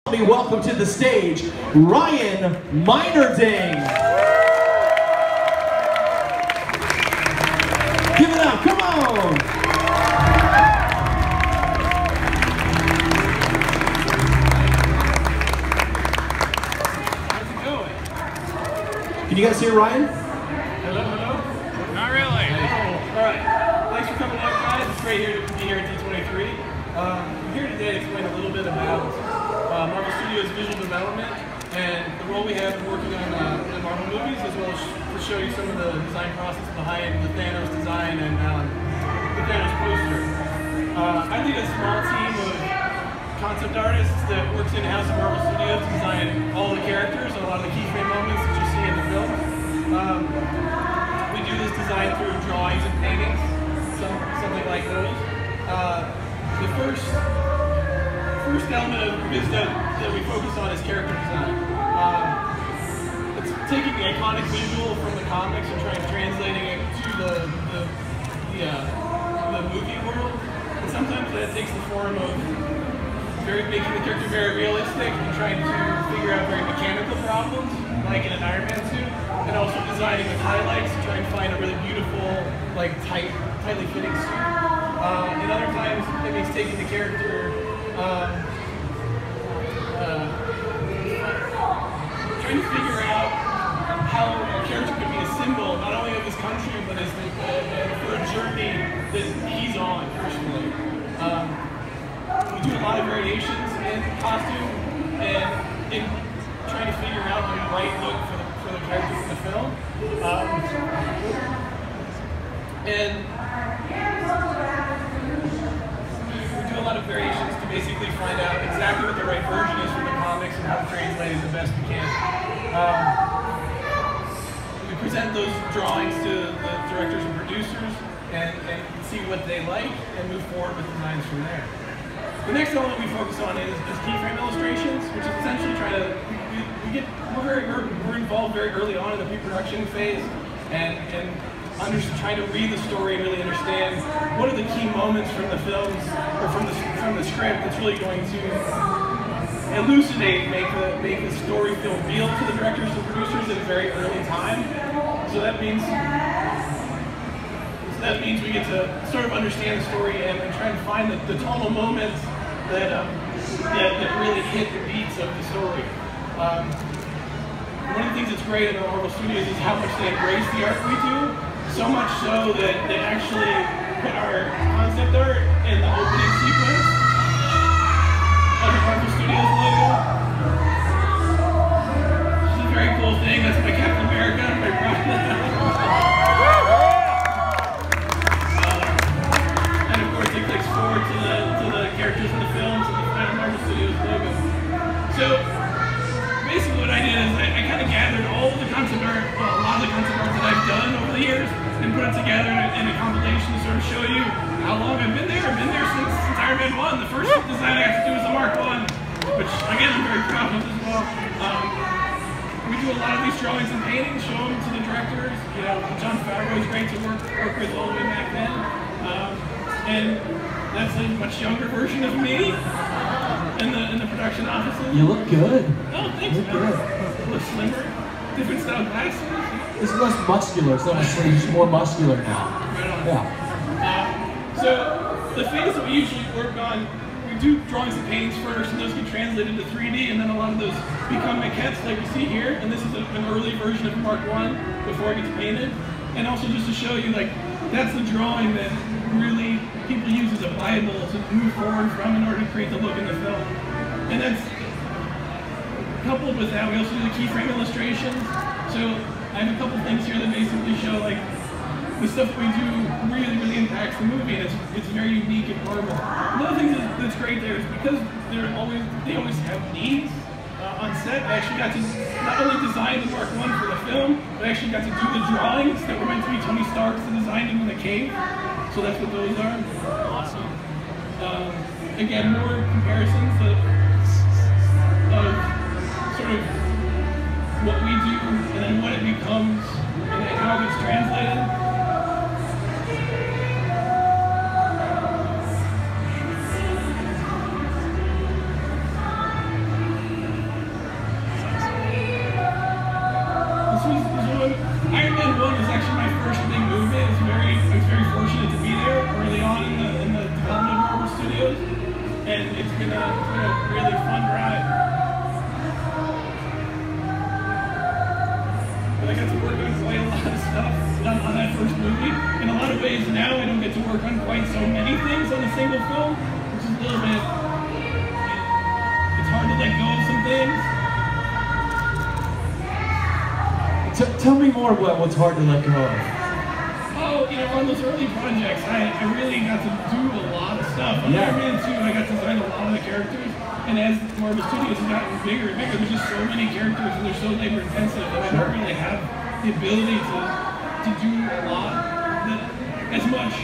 Welcome to the stage, Ryan Meinerding. Give it up, come on! How's it going? Can you guys hear Ryan? Hello, hello? Not really. Oh, all right. Thanks for coming out, guys. It's great to be here at D23. I'm here today to explain a little bit about Marvel Studios visual development and the role we have in working on the Marvel movies, as well as to show you some of the design process behind the Thanos design and the Thanos poster. I lead a small team of concept artists that works in-house at Marvel Studios to design all the characters and a lot of the keyframe moments that you see in the film. We do this design through drawings and paintings, something like those. The first element of this that we focus on is character design. It's taking the iconic visual from the comics and translating it to the movie world. And sometimes that takes the form of making the character very realistic and trying to figure out very mechanical problems, like in an Iron Man suit, and also designing with highlights to try and find a really beautiful, like tightly fitting suit. And other times it means taking the character, trying to figure out how a character could be a symbol not only of his country but as for a journey that he's on personally. We do a lot of variations in costume and in trying to figure out the right look for the characters in the film. And we do a lot of variations to basically find out exactly what the right version is from the comics and how to translate it the best we can. We present those drawings to the directors and producers and see what they like and move forward with designs from there. The next element we focus on is keyframe illustrations, which is essentially trying to, we're involved very early on in the pre-production phase and trying to read the story and really understand what are the key moments from the films or from the script that's really going to elucidate, make the story feel real to the directors and producers at a very early time. So that means we get to sort of understand the story and try to find the tonal moments that really hit the beats of the story. One of the things that's great at Marvel Studios is how much they embrace the art we do. So much so that they actually put our concept art in the opening sequence of the Marvel Studios logo. This is a very cool thing. That's my Captain America. I'm very proud of that. And of course, it clicks forward to the characters in the films and the final Marvel Studios logo. So basically, what I did is I kind of gathered all the concept art, well, a lot of the concept art that I've done over the years, and put it together in a compilation to sort of show you how long I've been there. I've been there since Iron Man 1. The first design I got to do was the Mark 1, which again I'm very proud of as well. We do a lot of these drawings and paintings, show them to the directors. You know, John Favreau is great to work with all the way back then. And that's a much younger version of me in the production offices. You look good. Oh, thanks, man. Good. A little slimmer, different style glasses. It's less muscular, it's honestly just more muscular now. Right on. Yeah. So the phase that we usually work on, we do drawings and paintings first, and those get translated to 3D, and then a lot of those become maquettes like you see here. And this is an early version of Mark 1 before it gets painted. And also just to show you, like, that's the drawing that really people use as a Bible to move forward from in order to create the look in the film. And that's coupled with that, we also do the keyframe illustrations. So I have a couple things here that basically show like the stuff we do really impacts the movie, and it's very unique and Marvel. Another thing that's great there is because they always have needs on set. I actually got to not only design the Mark 1 for the film, but I actually got to do the drawings that were meant to be Tony Stark's and designed him in the cave. So that's what those are. Awesome. Again, more comparisons of sort of what we do and then what it becomes and then how it gets translated. actually my first big movement. I was very fortunate to be there early on in the development of Marvel Studios, and it's been a really fun ride. But I got to work on quite a lot of stuff on that first movie. In a lot of ways now, I don't get to work on quite so many things on a single film, which is a little bit. It's hard to let go of some things. Tell me more about what's hard to let go of. Oh, on those early projects, I really got to do a lot of stuff. On Iron Man 2, I got to design a lot of the characters, and as Marvel Studios has gotten bigger and bigger, there's just so many characters and they're so labor intensive that I don't really have the ability to do a lot, as much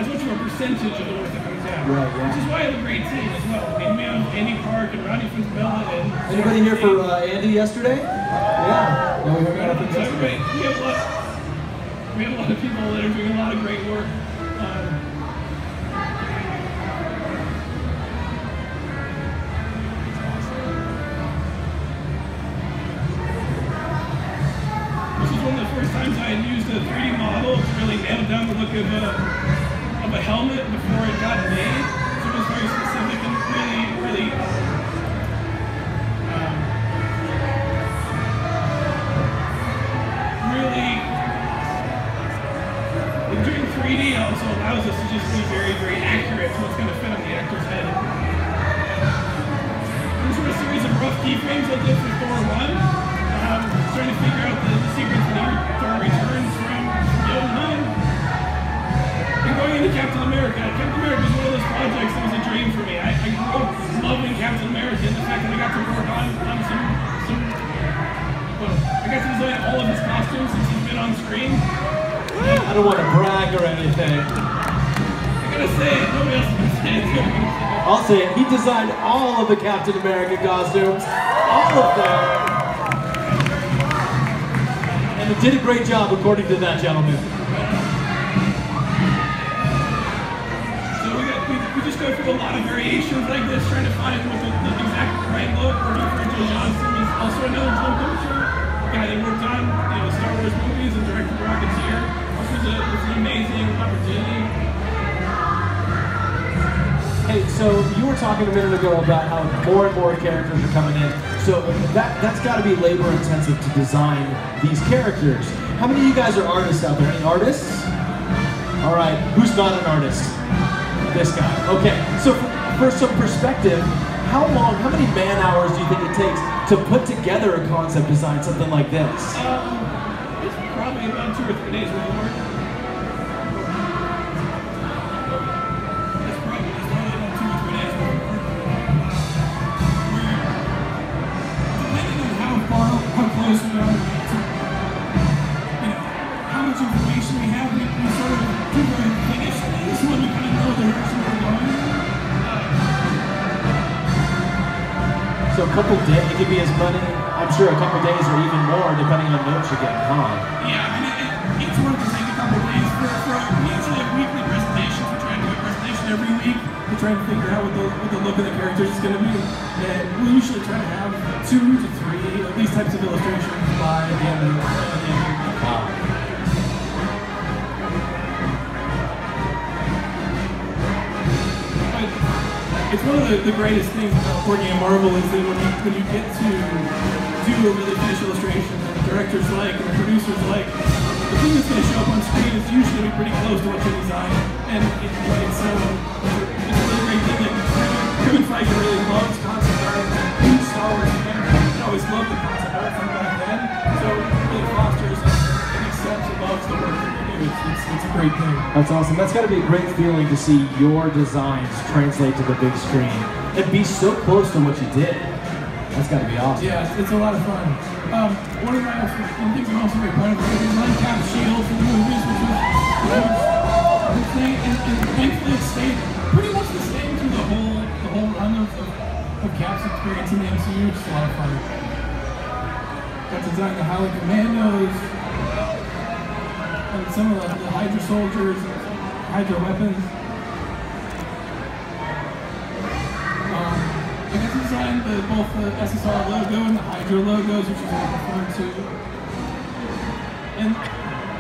of a percentage of the work that comes out. Right, yeah. Which is why I have a great team as well. I mean, we have Andy Park and Ronnie Fitzbella and... Anybody here for Andy yesterday? Yeah. No, we heard about yesterday. We have a lot of people that are doing a lot of great work. This is one of the first times I had used a 3D model to really nail down the look of a helmet before it got made. So it was very specific and really doing 3D also allows us to just be very accurate to what's going to fit on the actor's head. These were a series of rough keyframes I did for Thor 1. Trying to figure out the sequence when Thor returns from Jotunheim. And going into Captain America. Captain America was one of those projects that was a dream for me. I grew up loving Captain America, and the fact that I got to work on I got to design all of his costumes since he's been on screen. I don't want to brag or anything. I gotta say it, nobody else can say it. I'll say it, he designed all of the Captain America costumes. All of them. And he did a great job according to that gentleman. So we just go through a lot of variations like this, trying to find what the exact right look. Working for Joe Johnston, he's also another film coacher. A guy that worked on Star Wars movies and directed Rocketeer. This was an amazing opportunity. Hey, so you were talking a minute ago about how more and more characters are coming in. So that's got to be labor intensive to design these characters. How many of you guys are artists out there? Any artists? All right, who's not an artist? This guy. Okay, so for some perspective, how many man hours do you think it takes to put together a concept design, something like this? It's probably about 2 or 3 days worth of work. How much information we have, we sort of do very finish this one, we kind of know the direction we're going. So a couple days, it could be as many, I'm sure a couple days or even more, depending on notes you get, huh? Yeah, I mean, each one can take a couple days. We usually have weekly presentations. We try to do a presentation every week to try to figure out what the look of the characters is going to be. And we usually try to have 2 to 3 of these types of illustrations by the end of the week. Wow. It's one of the greatest things about working at Marvel is that when you get to do a really finished illustration that the directors like and the producers like, the thing that's going to show up on screen is usually pretty close to what you designed. And it's a really great thing that Kevin Feige really loves concept art. Huge Star Wars fan. I always loved the concept art from back then. So it really fosters and accepts and loves the work that we do. It's a great thing. That's awesome. That's got to be a great feeling to see your designs translate to the big screen and be so close to what you did. That's got to be awesome. Yeah, it's a lot of fun. One thing I'm also very proud of is the uncapped shield for the movies, which was and thankfully it stayed pretty much the same through the whole run of Cap's experience in the MCU, which is a lot of fun. Got to design the Howling Commandos, and some of the Hydra soldiers, Hydra weapons. I got to design both the SSR logo and the Hydra logos, which was a lot of fun too. And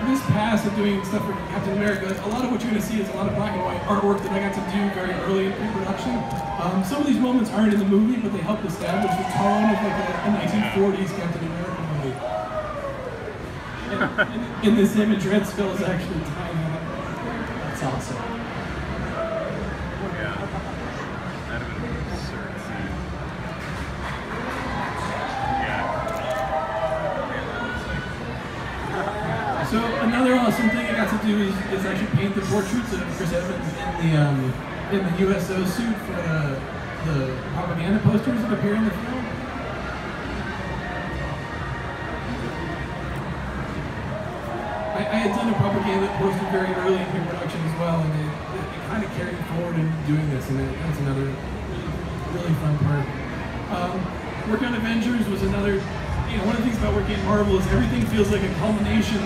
this pass of doing stuff for Captain America, a lot of what you're going to see is a lot of black and white artwork that I got to do very early in pre-production. Some of these moments aren't in the movie, but they help establish the tone of like a 1940s Captain America movie. And in this image, Red Skull is actually tiny. That's awesome. So another awesome thing I got to do is actually paint the portraits of Chris Evans in the USO suit for the propaganda posters that appear in the film. I had done a propaganda poster very early in pre-production as well, and it kind of carried forward in doing this, and that's another really fun part. Working on Avengers was another. One of the things about working at Marvel is everything feels like a culmination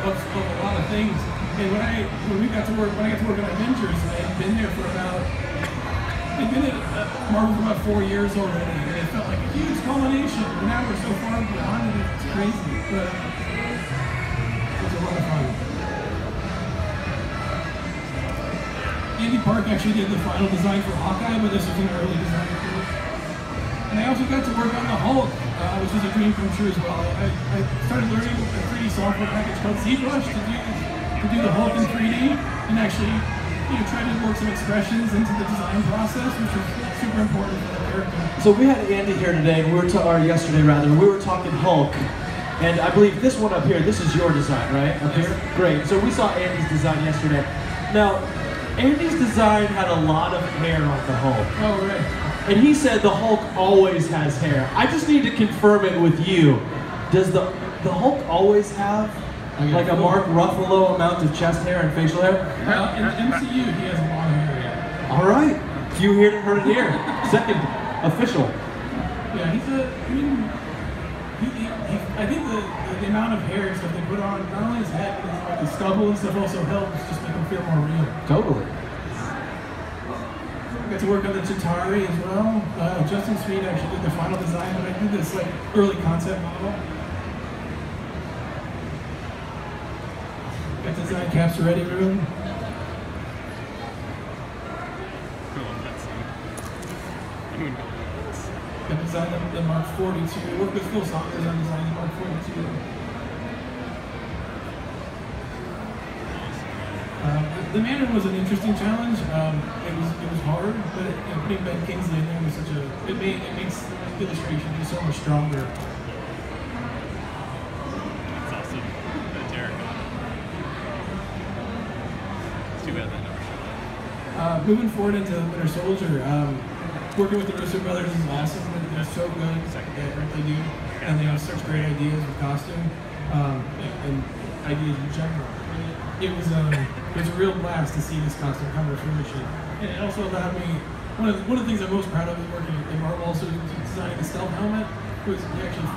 of a lot of things. And when I got to work on Avengers, I had been there for I'd been at Marvel for about 4 years already, and it felt like a huge culmination. And now we're so far beyond it, it's crazy. But it was a lot of fun. Andy Park actually did the final design for Hawkeye, but this was an early design for it. And I also got to work on the Hulk, which was a dream come true as well. I started learning a 3D software package called ZBrush to do the Hulk in 3D, and actually try to work some expressions into the design process, which was super important for the character. So we had Andy here today, and yesterday rather, we were talking Hulk, and I believe this one up here, this is your design, right? Up here? Great. So we saw Andy's design yesterday. Now, Andy's design had a lot of hair on the Hulk. Oh, right. And he said the Hulk always has hair. I just need to confirm it with you. Does the Hulk always have like a Mark Ruffalo amount of chest hair and facial hair? Well, in the MCU, he has a lot of hair, yeah. All right. You heard it here. Second official. Yeah, I think the amount of hair and stuff they put on, not only his head, but like the stubble and stuff also helps just make him feel more real. Totally. I got to work on the Chitauri as well. Justin Sweet actually did the final design, but I did this like early concept model. Got to design Cap's Ready Room. Got to design the Mark 42. Worked with Phil Saunders on designing the Mark 42. The Meinerding was an interesting challenge. It was hard, but putting Ben Kingsley in there was it makes illustration just so much stronger. That's awesome. Derek. It's too bad that never showed up. Moving forward into Winter Soldier, working with the Russo brothers is awesome. They're so good at what they do, and they have such great ideas with costume and ideas in general. It was a real blast to see this costume come to fruition, and it also allowed me. One of the things I'm most proud of is working at Marvel, also designing the stealth helmet. Was we actually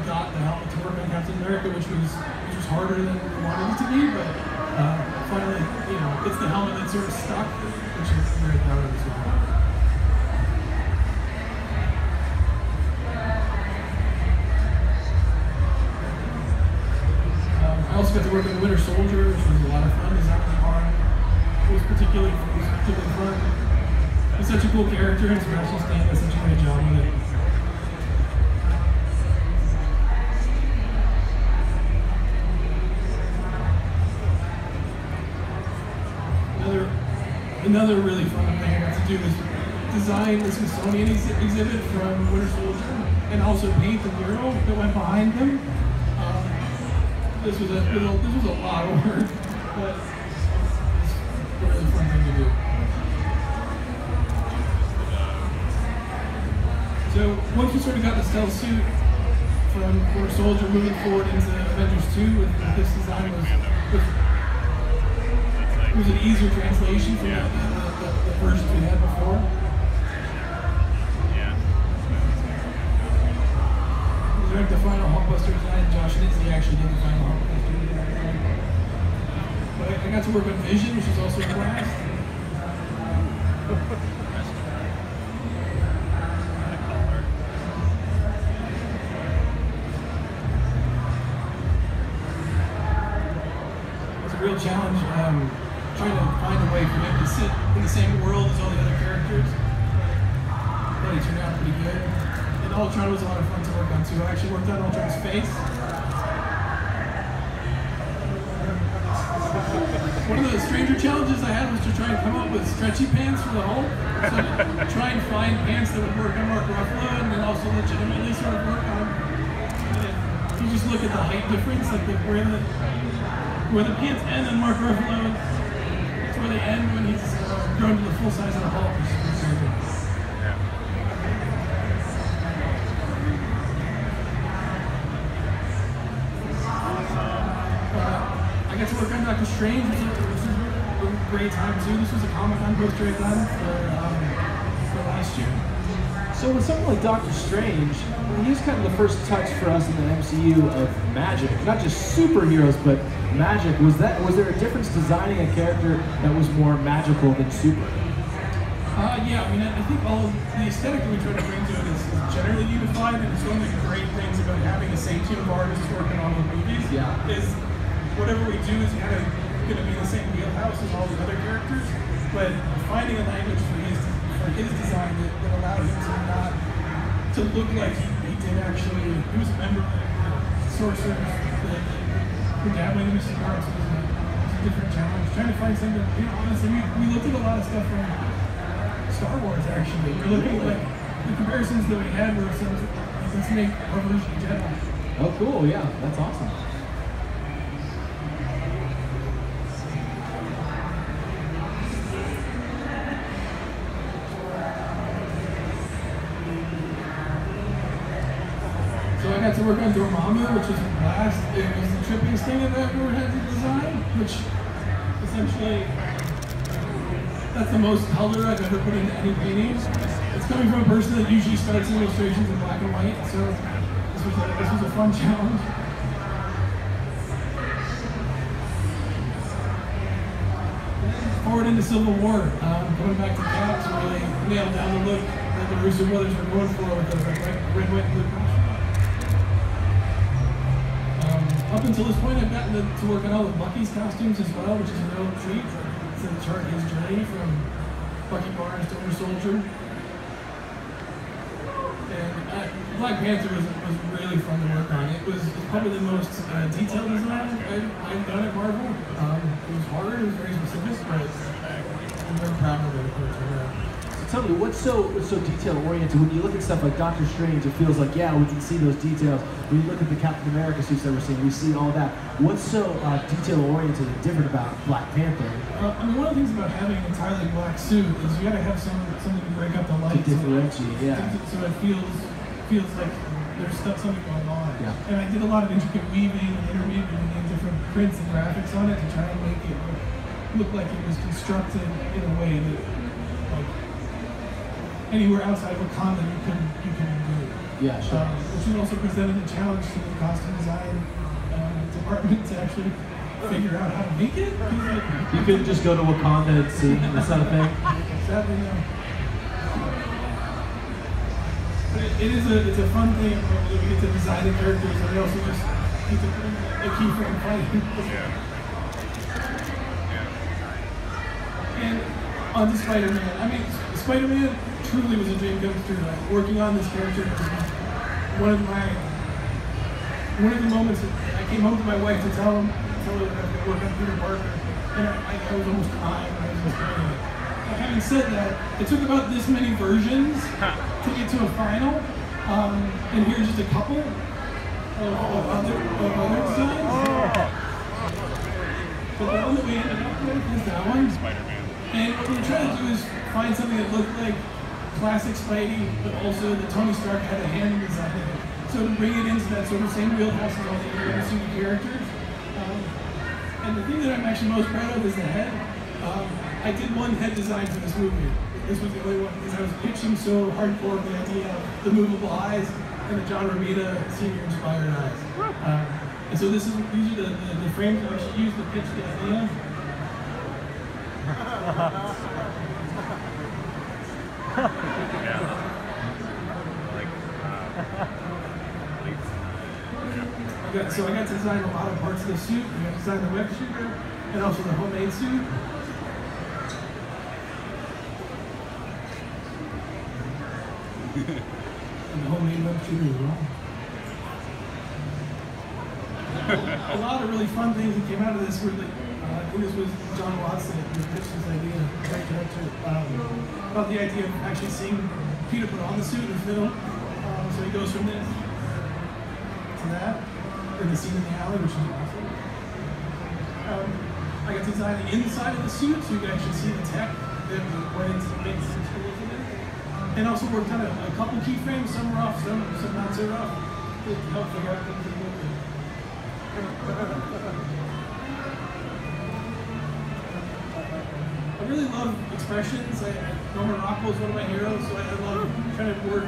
got the helmet to work on Captain America, which was harder than we wanted it to be, but finally, it's the helmet that sort of stuck, which is very proud of as well. I also got to work on the Winter Soldier, which was a lot of fun. Designing the arm was particularly fun. He's such a cool character, and Sebastian Stan does such a great job with it. Another really fun thing I got to do was design the Smithsonian exhibit from Winter Soldier, and also paint the mural that went behind them. This was a lot of work, but it's a really fun thing to do. So once we sort of got the stealth suit from Winter Soldier, moving forward into Avengers 2 with this design was an easier translation from the versions we had before. The final Hulkbuster design, Josh Nitzke actually did the final Hulkbuster design. But I got to work on Vision, which is also a blast. challenge trying to find a way for him to sit in the same world as all the other characters. But it turned out pretty good. And Ultron was a lot of fun to work on too. I actually worked on Ultron's face. One of the stranger challenges I had was to try and come up with stretchy pants for the Hulk. So to try and find pants that would work on Mark Ruffalo and then also legitimately sort of work on. If you just look at the height difference, like where the pants end on Mark Ruffalo, it's where they end when he's grown to the full size of the Hulk. I got to work on Doctor Strange, which was a great time too. This was a Comic-Con poster I done for last year. So with something like Doctor Strange, he was kind of the first touch for us in the MCU of magic. Not just superheroes, but magic. Was there a difference designing a character that was more magical than super? Yeah, I mean, I think all of the aesthetic that we try to bring to it is generally unified, and it's one of the great things about having a same team of artists working on the movies. Yeah. Is whatever we do is kind of going to be in the same wheelhouse as all the other characters, but finding a language for his design that allowed him to not to look like he did actually. He was a member of the sorcerers. The dabbling in the arts was a different challenge. Trying to find something. You know, honestly, we looked at a lot of stuff from Star Wars. Actually, we're looking at like the comparisons that we had were some. Let's make our version of Jedi. Oh, cool! Yeah, that's awesome. So I got to work on Dormammu, which was a blast. It was the trippiest thing I've ever had to design, which essentially, that's the most color I've ever put into any painting. It's coming from a person that usually starts illustrations in black and white, so this was a fun challenge. Forward into Civil War, going back to Caps, really nailed down the look that the Russo brothers were going for with the red, white, and blue costume. Up until this point, I've gotten to work on all of Bucky's costumes as well, which is a real treat. To chart his journey from Bucky Barnes to Winter Soldier. And Black Panther was really fun to work on. It was probably the most detailed design I've done at Marvel. It was hard, it was very specific, but I'm very proud of it. Tell me, what's so detail-oriented? When you look at stuff like Doctor Strange, it feels like, yeah, we can see those details. When you look at the Captain America suits that we're seeing, we see all that. What's so detail-oriented and different about Black Panther? I mean, one of the things about having an entirely black suit is you gotta have something to break up the light. To differentiate, yeah. So it feels like there's something going on. Yeah. And I did a lot of intricate weaving and interweaving and different prints and graphics on it to try and make it look like it was constructed in a way that, like, anywhere outside of Wakanda you can do. Yeah, sure. Which has also presented a challenge to the costume design department to actually figure out how to make it. Like, you couldn't just go to Wakanda and see that sort of thing? Sadly, no. But it's a fun thing when we get to design the characters, and we also just get to put them in a keyframe fighting. And on to Spider-Man. I mean, Spider-Man truly was a dream come true. Like, working on this character was one of the moments that I came home to my wife to tell her that I was going to work on Peter Parker, and I was almost crying when I was doing it. But having said that, it took about this many versions to get to a final, and here's just a couple of other designs. But the one that we ended up with is that one. Spider-Man. And what we're trying to do is find something that looked like classic Spidey, but also that Tony Stark had a hand in designing it. So to bring it into that sort of same wheelhouse as all the other MCU characters. And the thing that I'm actually most proud of is the head. I did one head design for this movie. This was the only one because I was pitching so hardcore the idea of the movable eyes and the John Romita Sr. inspired eyes. And so these are the frames that I should use to pitch the idea. So I got to design a lot of parts of the suit. I got to design the web shooter. and also the homemade suit. And the homemade web shooter as well. A lot of really fun things that came out of this were that, I think this was John Watson that pitched this idea, right director, about the idea of actually seeing Peter put on the suit in film. So he goes from this to that, then the scene in the alley, which is awesome. I got to design the inside of the suit so you can actually see the tech that went into making some tools in it. And also worked on a couple keyframes, some rough, some not so rough, to help figure out things that look good. I really love expressions. Norman Rockwell is one of my heroes, so I love trying to work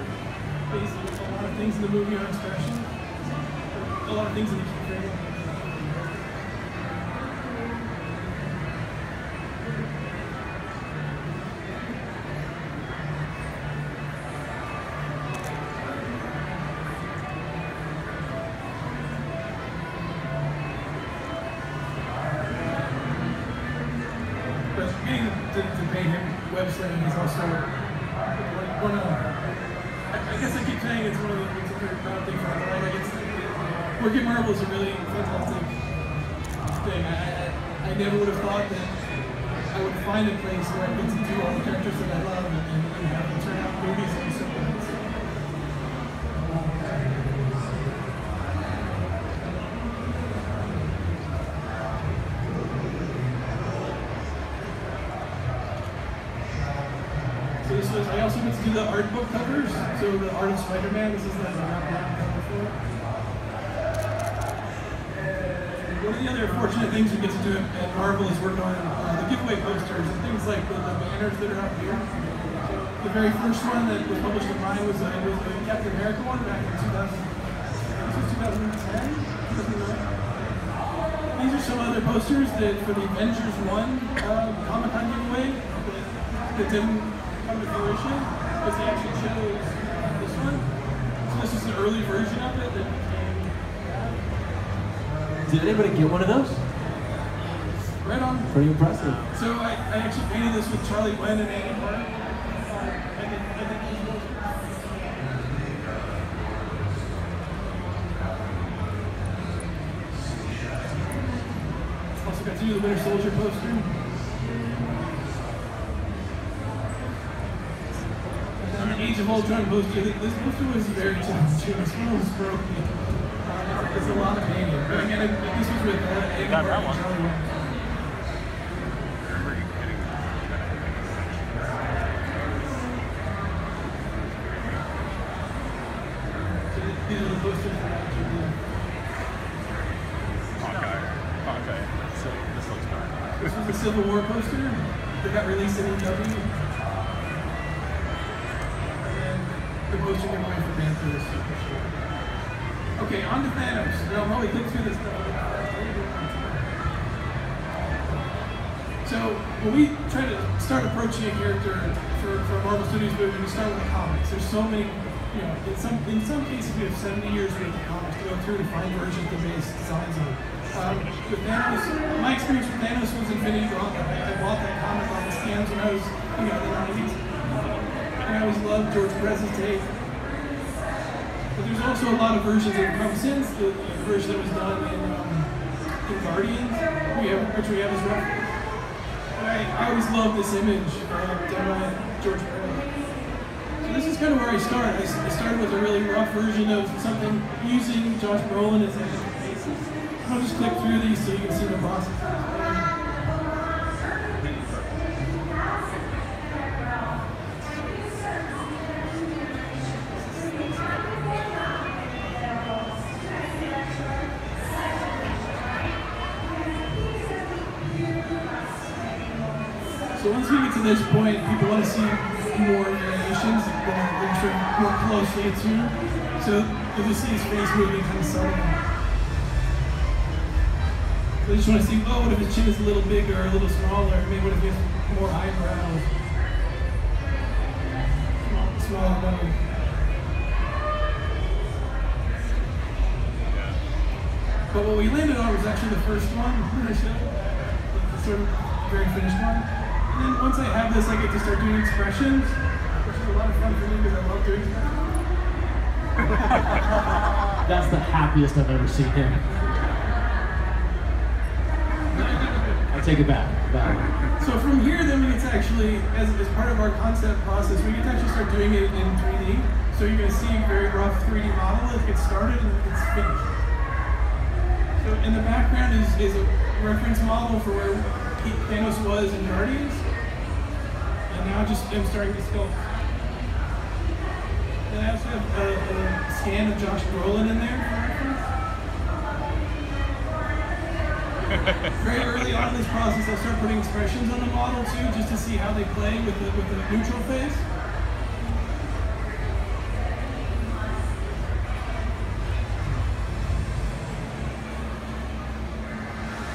basically a lot of things in the movie on expression. A lot of things in the keyframe. To pay him website, he's also one of, I guess I keep saying it's one of the things I'm very proud thing for my life. Working Marvel is a really fantastic thing. I never would have thought that I would find a place where I get to do all the characters that I love and have them turn out movies that are so good. I also get to do the art book covers. So the art of Spider-Man, this is the wrap-down cover for it. One of the other fortunate things we get to do at Marvel is work on the giveaway posters and things like the banners that are up here. So the very first one that was published in mine was a Captain America one back in 2010. These are some other posters that for the Avengers 1 Comic-Con giveaway that didn't come to fruition, because they actually chose this one. So this is an early version of it that became. Did anybody get one of those? Right on. Pretty impressive. So I actually painted this with Charlie Glenn and Andy Park. I did these posters. Also got to do the Winter Soldier poster. Age of Ultron poster. This poster was very challenging. This one was broken. There's a lot of painting. But again, this was with Andy got that one. Charlie Wayne. So these are the posters that I actually did. Hawkeye. So this looks good. This was the Civil War poster that got released in EW. The poster giveaway for Panthers. Okay, on to Thanos. I'll probably click through this stuff. So when we try to start approaching a character for a Marvel Studios movie, we start with the comics. There's so many, in some cases we have 70 years worth of comics to go through to find versions to base designs on. With Thanos, my experience with Thanos was Infinity Gauntlet. I bought that comic on the stands when I was, in the 90s. I always loved George Perez's take. But there's also a lot of versions that have come since. The version that was done in Guardians, which we have as well. I always loved this image done by George Perez. So this is kind of where I start. I started with a really rough version of something using Josh Brolin as faces. I'll just click through these so you can see the process. So once we get to this point, people want to see more animations that are more closely attuned. So you'll just see his face moving kind of subtly. So I just want to see, what if his chin is a little bigger or a little smaller? Maybe what if he has more eyebrows? Smaller nose. But what we landed on was actually the first one. I'm going to show you. sort of very finished one. And then once I have this, I get to start doing expressions, which is a lot of fun for me because I love doing expressions. That's the happiest I've ever seen him. I take it back. So from here, then we get to actually, as part of our concept process, we get to actually start doing it in 3D. So you're going to see a very rough 3D model. It gets started and it gets finished. So in the background is a reference model for where Thanos was in Guardians. And now I'm starting to sculpt. And I also have a scan of Josh Brolin in there for reference. Very early on in this process, I'll start putting expressions on the model too, just to see how they play with the neutral face.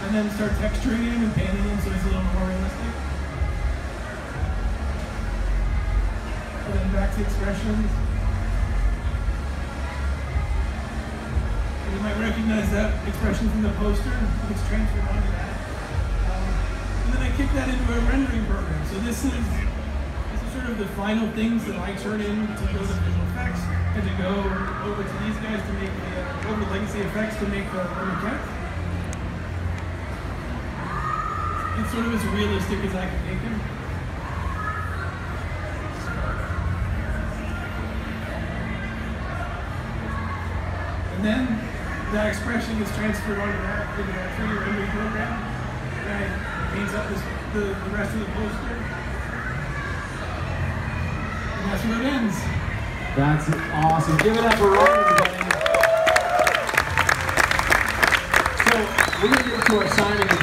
And then start texturing him and painting him so he's a little more realistic. And then back to expressions. You might recognize that expression from the poster. It's transferred onto that. And then I kick that into a rendering program. So this is sort of the final things that I turn in to go to visual effects and to go over to these guys to make the over legacy effects to make the maquette. It's sort of as realistic as I can make him. And then that expression gets transferred onto that 3D rendering program. And it paints up the rest of the poster. And that's where it ends. That's awesome. Give it up for Ryan, everybody. So we're going to get to our signing.